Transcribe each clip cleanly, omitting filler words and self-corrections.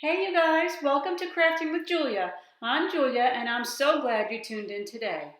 Hey you guys, welcome to Crafting with Giulia. I'm Giulia and I'm so glad you tuned in today.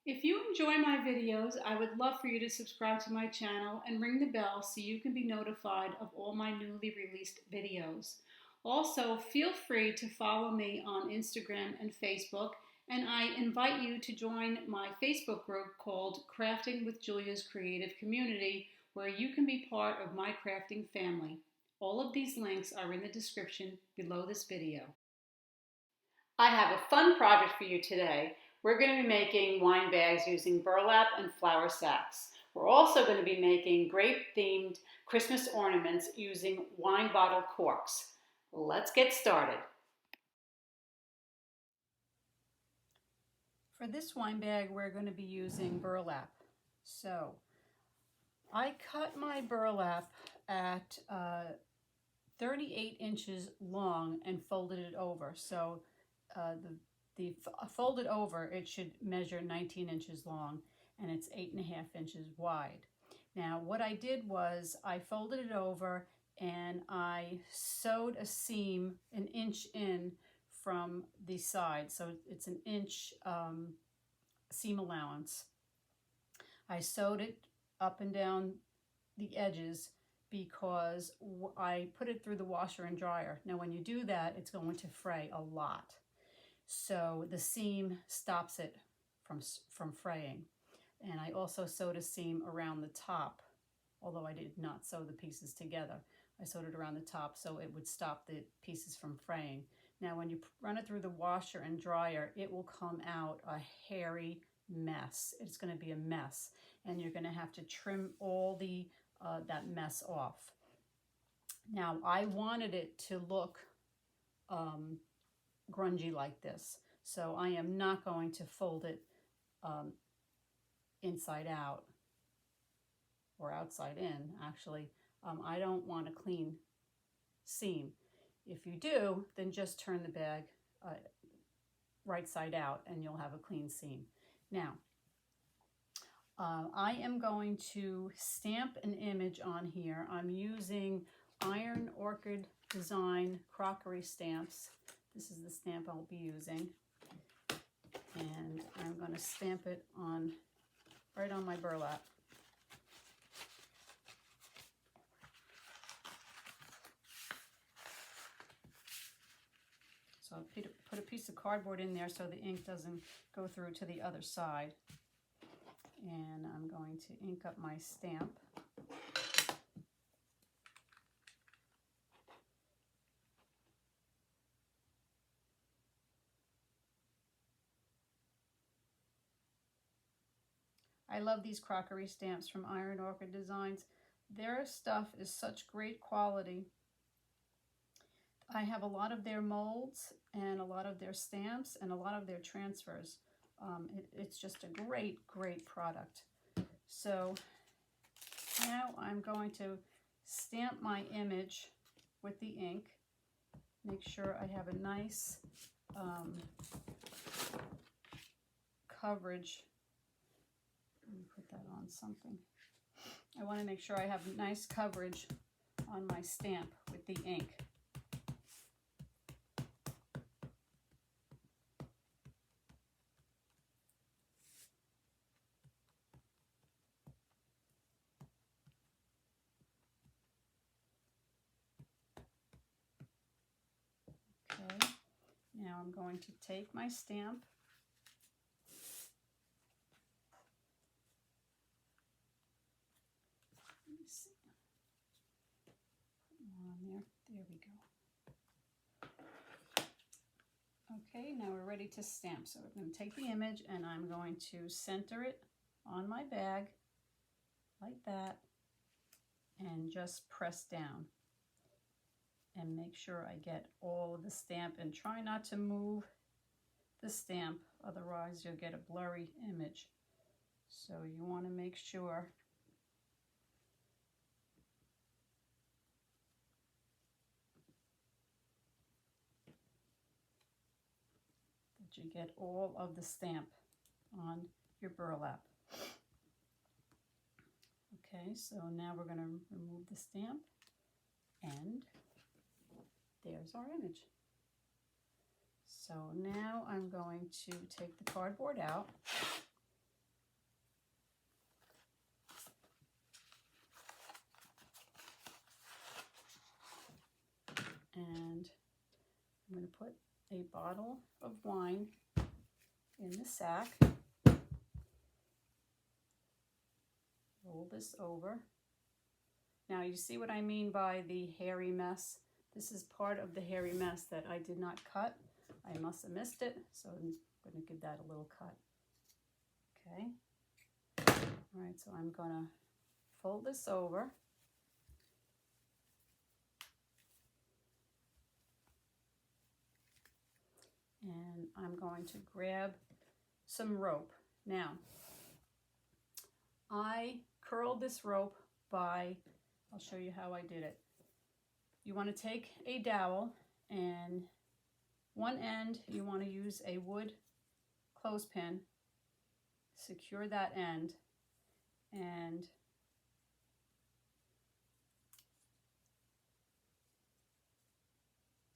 If you enjoy my videos, I would love for you to subscribe to my channel and ring the bell so you can be notified of all my newly released videos. Also, feel free to follow me on Instagram and Facebook, and I invite you to join my Facebook group called Crafting with Giulia's Creative Community, where you can be part of my crafting family. All of these links are in the description below this video. I have a fun project for you today. We're going to be making wine bags using burlap and flour sacks. We're also going to be making grape-themed Christmas ornaments using wine bottle corks. Let's get started. For this wine bag, we're going to be using burlap. So I cut my burlap at 38 inches long and folded it over. So the folded over, it should measure 19 inches long, and it's 8.5 inches wide. Now what I did was I folded it over and I sewed a seam an inch in from the side, so it's an inch seam allowance. I sewed it up and down the edges because I put it through the washer and dryer. Now when you do that, it's going to fray a lot. So the seam stops it from fraying. And I also sewed a seam around the top, although I did not sew the pieces together. I sewed it around the top so it would stop the pieces from fraying. Now when you run it through the washer and dryer, it will come out a hairy mess. It's going to be a mess, and you're going to have to trim all the that mess off. Now I wanted it to look grungy like this, so I am not going to fold it inside out or outside in. Actually, I don't want a clean seam. If you do, then just turn the bag right side out and you'll have a clean seam. Now I am going to stamp an image on here. I'm using Iron Orchid Design Crockery stamps. This is the stamp I'll be using, and I'm going to stamp it on right on my burlap. So I'll put a piece of cardboard in there so the ink doesn't go through to the other side, and I'm going to ink up my stamp. I love these crockery stamps from Iron Orchid Designs. Their stuff is such great quality. I have a lot of their molds and a lot of their stamps and a lot of their transfers. It's just a great, great product. So now I'm going to stamp my image with the ink. Make sure I have a nice coverage. Let me put that on something. I want to make sure I have nice coverage on my stamp with the ink. Okay, now I'm going to take my stamp . There we go. Okay, now we're ready to stamp. So we're going to take the image and I'm going to center it on my bag like that and just press down and make sure I get all of the stamp, and try not to move the stamp, otherwise you'll get a blurry image. So you want to make sure you get all of the stamp on your burlap. Okay, so now we're going to remove the stamp, and there's our image. So now I'm going to take the cardboard out. And I'm going to put a bottle of wine in the sack. Roll this over. Now you see what I mean by the hairy mess? This is part of the hairy mess that I did not cut. I must have missed it, so I'm going to give that a little cut. Okay. All right, so I'm going to fold this over. And I'm going to grab some rope. Now, I curled this rope by, I'll show you how I did it. You want to take a dowel, and one end you want to use a wood clothespin, secure that end, and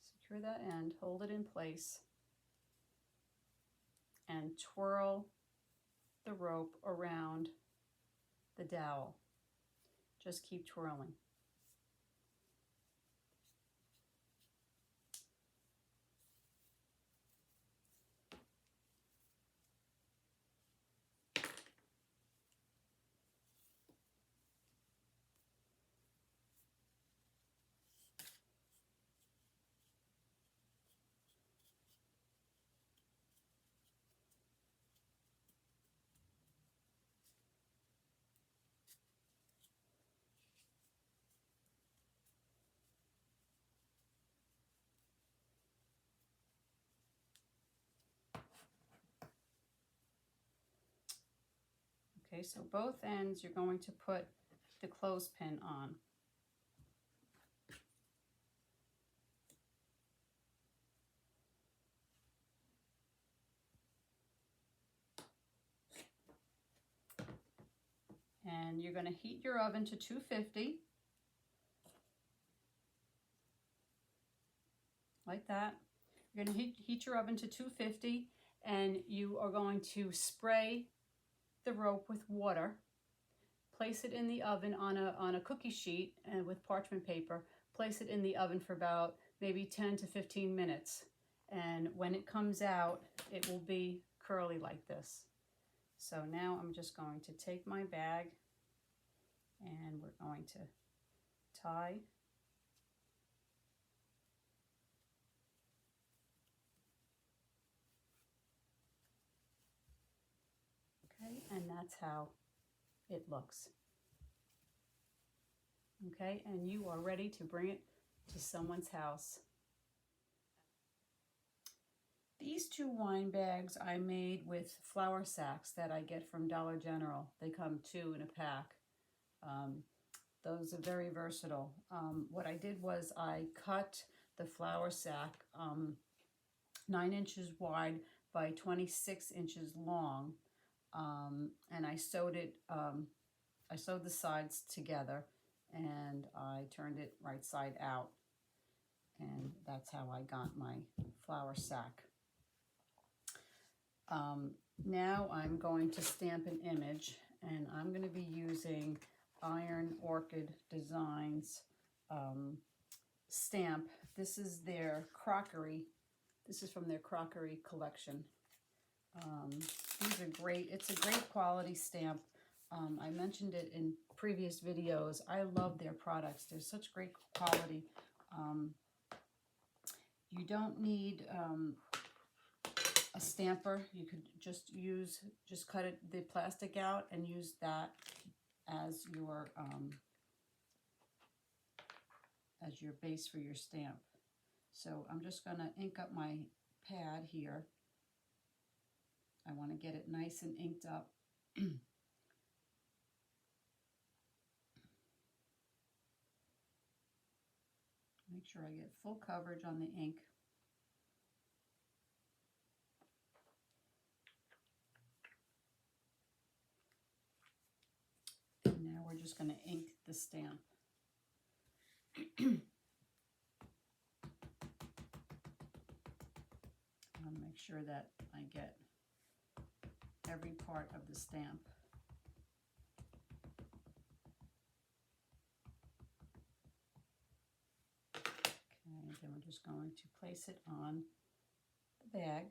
secure that end, hold it in place, and twirl the rope around the dowel. Just keep twirling. Okay, so both ends you're going to put the clothespin on. And you're going to heat your oven to 250, like that. You're going to heat your oven to 250, and you are going to spray the rope with water. Place it in the oven on a cookie sheet and with parchment paper. Place it in the oven for about maybe 10 to 15 minutes. And when it comes out, it will be curly like this. So now I'm just going to take my bag, and we're going to tie okay, and that's how it looks. Okay, and you are ready to bring it to someone's house. These two wine bags I made with flour sacks that I get from Dollar General. They come 2 in a pack. Those are very versatile. What I did was I cut the flour sack 9 inches wide by 26 inches long, and I sewed it. I sewed the sides together, and I turned it right side out, and that's how I got my flour sack. Now I'm going to stamp an image, and I'm going to be using Iron Orchid Designs stamp. This is their Crockery. This is from their Crockery collection. These are great. It's a great quality stamp. I mentioned it in previous videos. I love their products. They're such great quality. You don't need a stamper. You could just cut the plastic out and use that as your base for your stamp. So I'm just going to ink up my pad here. I want to get it nice and inked up. Make sure I get full coverage on the ink. And now we're just going going to ink the stamp. I'll make sure that I get every part of the stamp. Okay, then we're just going to place it on the bag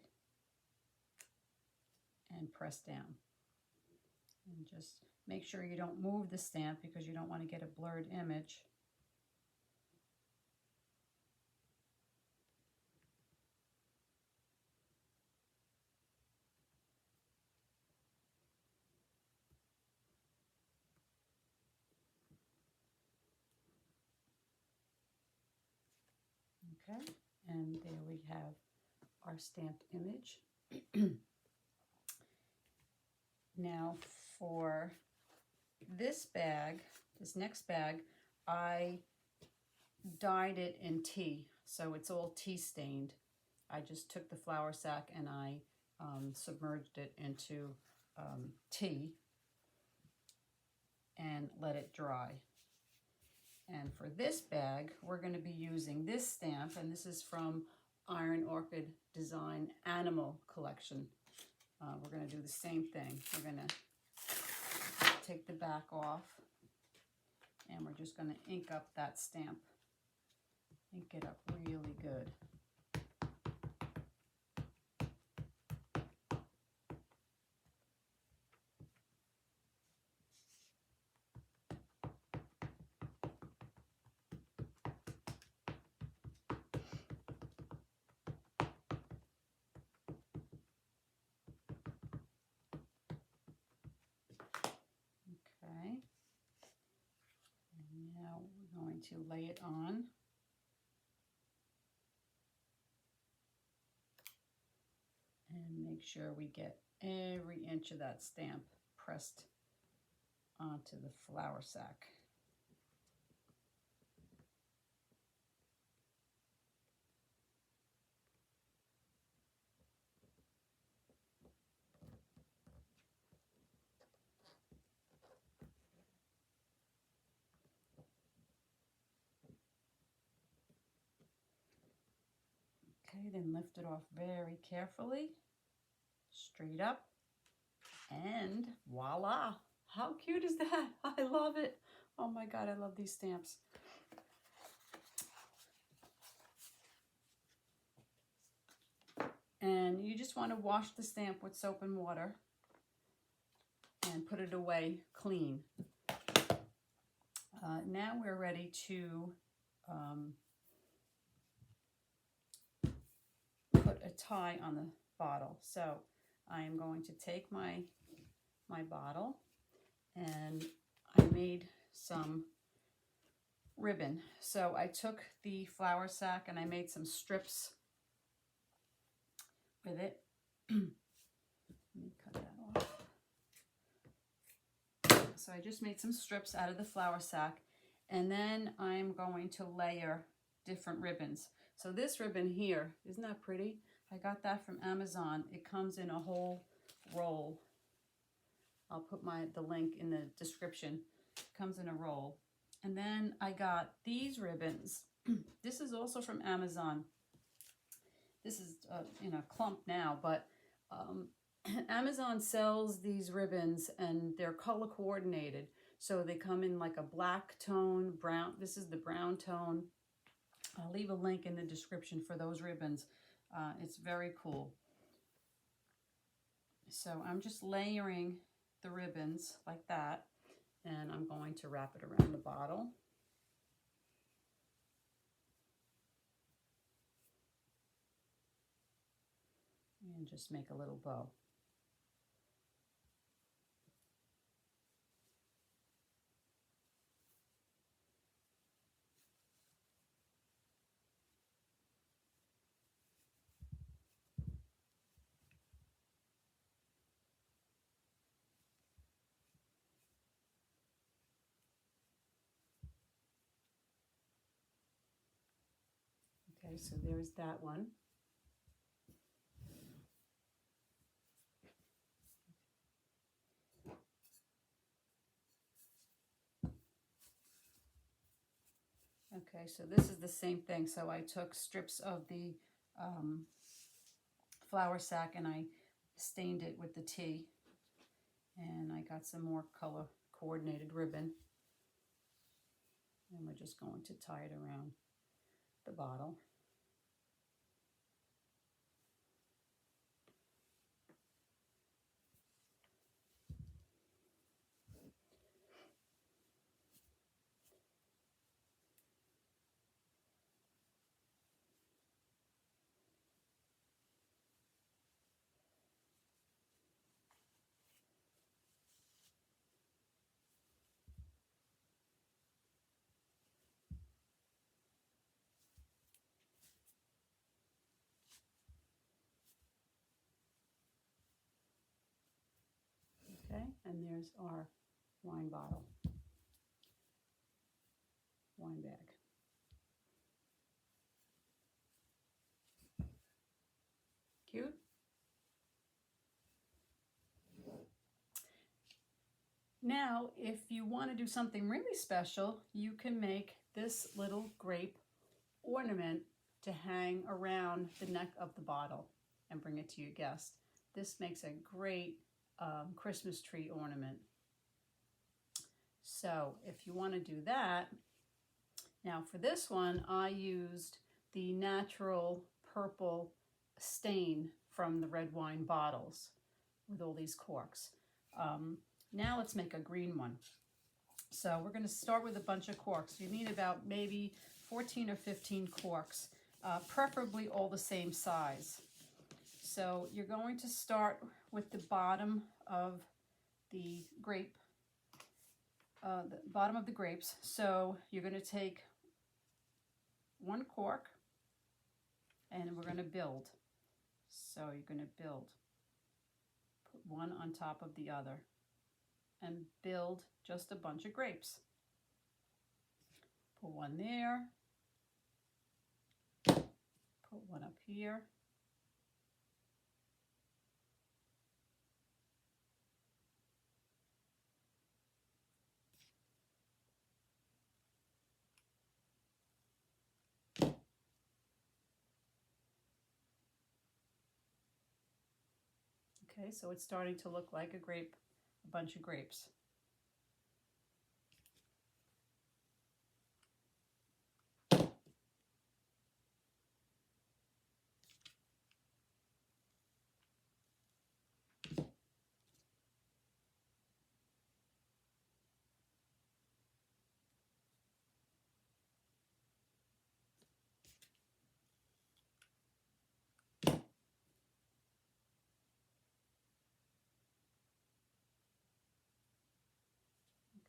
and press down. And just make sure you don't move the stamp because you don't want to get a blurred image. Okay, and there we have our stamped image. Now for this bag, this next bag, I dyed it in tea, so it's all tea stained. I just took the flour sack and I submerged it into tea and let it dry. And for this bag, we're going to be using this stamp, and this is from Iron Orchid Design Animal Collection. We're going to do the same thing. We're going to take the back off, and we're just going to ink up that stamp. Ink it up really good. Okay, and now we're going to lay it on. And make sure we get every inch of that stamp pressed onto the flour sack. Okay, then lift it off very carefully, straight up, and voila! How cute is that? I love it. Oh my God, I love these stamps. And you just want to wash the stamp with soap and water and put it away clean. Now we're ready to put a tie on the bottle. So I am going to take my bottle, and I made some ribbon. So I took the flour sack and I made some strips with it. Let me cut that off. So I just made some strips out of the flour sack, and then I'm going to layer different ribbons. So this ribbon here, isn't that pretty? I got that from Amazon. It comes in a whole roll. I'll put the link in the description. It comes in a roll. And then I got these ribbons. This is also from Amazon. This is in a clump now, but Amazon sells these ribbons and they're color coordinated. So they come in like a black tone, brown. This is the brown tone. I'll leave a link in the description for those ribbons. It's very cool. So I'm just layering the ribbons like that, and I'm going to wrap it around the bottle. And just make a little bow. Okay, so there's that one. Okay, so this is the same thing. So I took strips of the flour sack and I stained it with the tea. And I got some more color coordinated ribbon. And we're just going to tie it around the bottle. Okay, and there's our wine bottle, wine bag. Cute? Now, if you want to do something really special, you can make this little grape ornament to hang around the neck of the bottle and bring it to your guest. This makes a great Christmas tree ornament. So if you want to do that, now for this one, I used the natural purple stain from the red wine bottles with all these corks. Now let's make a green one. So we're going to start with a bunch of corks. You need about maybe 14 or 15 corks, preferably all the same size. So you're going to start with the bottom of the grape, the bottom of the grapes. So you're going to take one cork and we're going to build. So you're going to build, put one on top of the other and build just a bunch of grapes. Put one there, put one up here, okay, so it's starting to look like a bunch of grapes.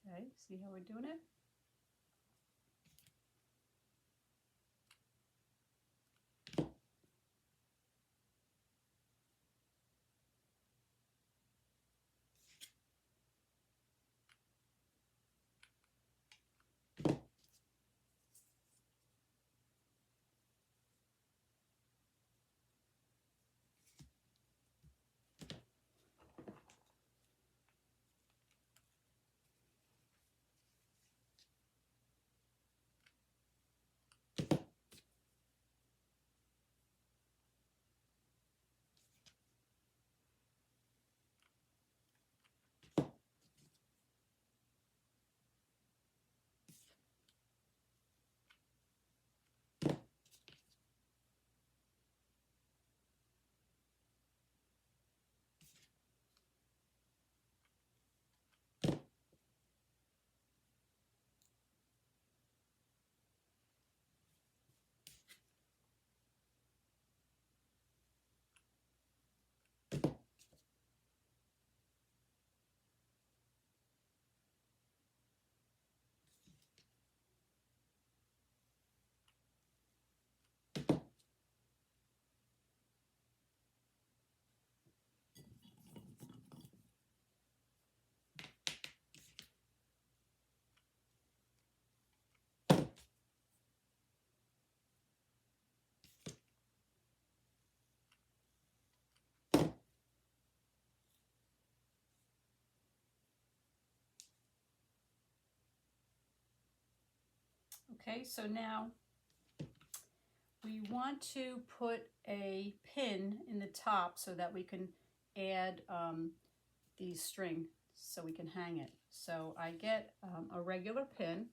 Okay, see how we're doing it? Okay, so now we want to put a pin in the top so that we can add the string so we can hang it. So I get a regular pin,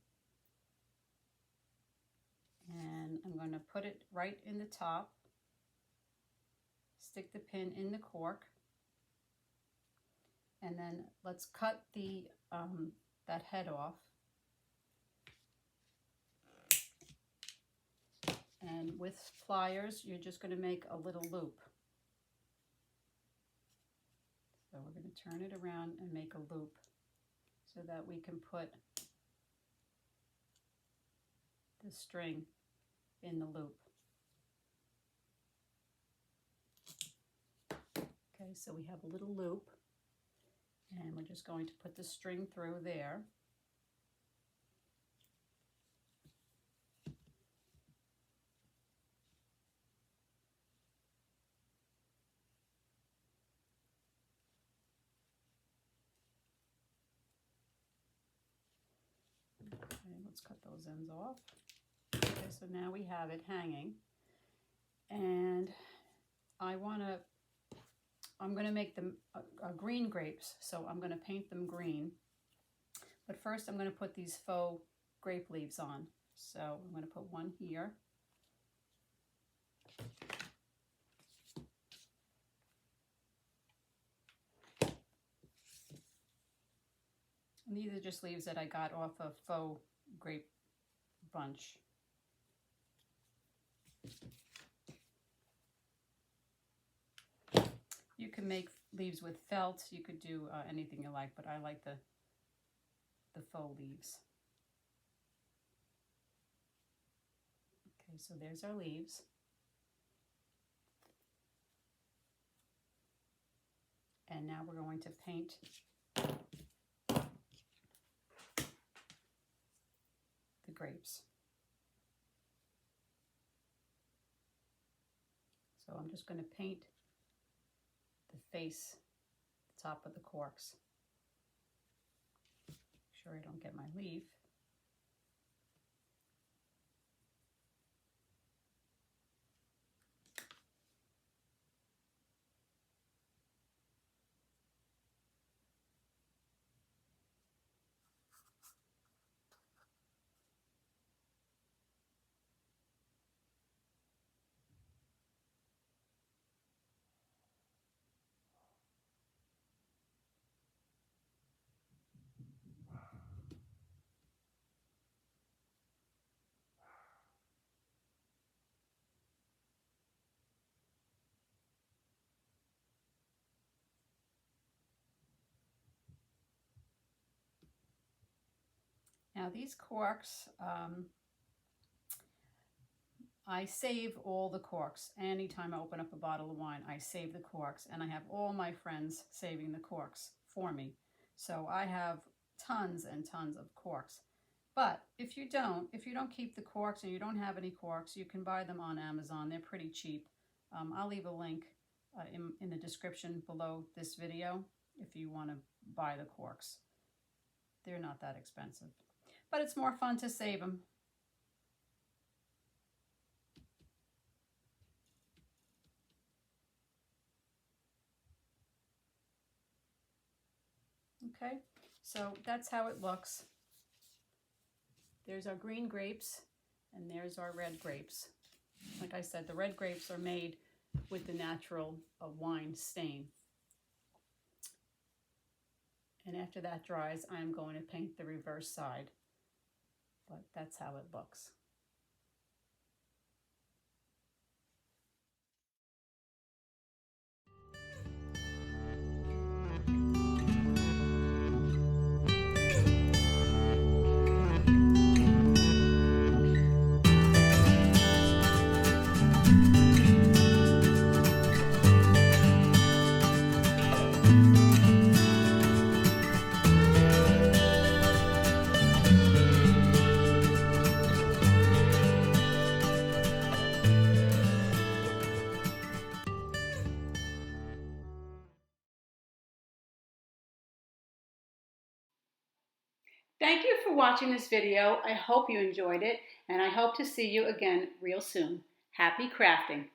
and I'm going to put it right in the top, stick the pin in the cork, and then let's cut the that head off. And with pliers, you're just going to make a little loop. So we're going to turn it around and make a loop so that we can put the string in the loop. Okay, so we have a little loop, and we're just going to put the string through there. Okay, let's cut those ends off. Okay, so now we have it hanging, and I'm going to make them green grapes, so I'm going to paint them green. But first I'm going to put these faux grape leaves on. So I'm going to put one here. And these are just leaves that I got off a faux grape bunch. You can make leaves with felt. You could do anything you like, but I like the faux leaves. Okay, so there's our leaves. And now we're going to paint the grapes. So I'm just going to paint the face, the top of the corks. Make sure I don't get my leaf. Now these corks, I save all the corks. Anytime I open up a bottle of wine, I save the corks, and I have all my friends saving the corks for me. So I have tons and tons of corks. But if you don't keep the corks and you don't have any corks, you can buy them on Amazon. They're pretty cheap. I'll leave a link in the description below this video if you want to buy the corks. They're not that expensive. But it's more fun to save them. Okay, so that's how it looks. There's our green grapes, and there's our red grapes. Like I said, the red grapes are made with the natural wine stain. And after that dries, I'm going to paint the reverse side. But that's how it looks. Thank you for watching this video. I hope you enjoyed it, and I hope to see you again real soon. Happy crafting!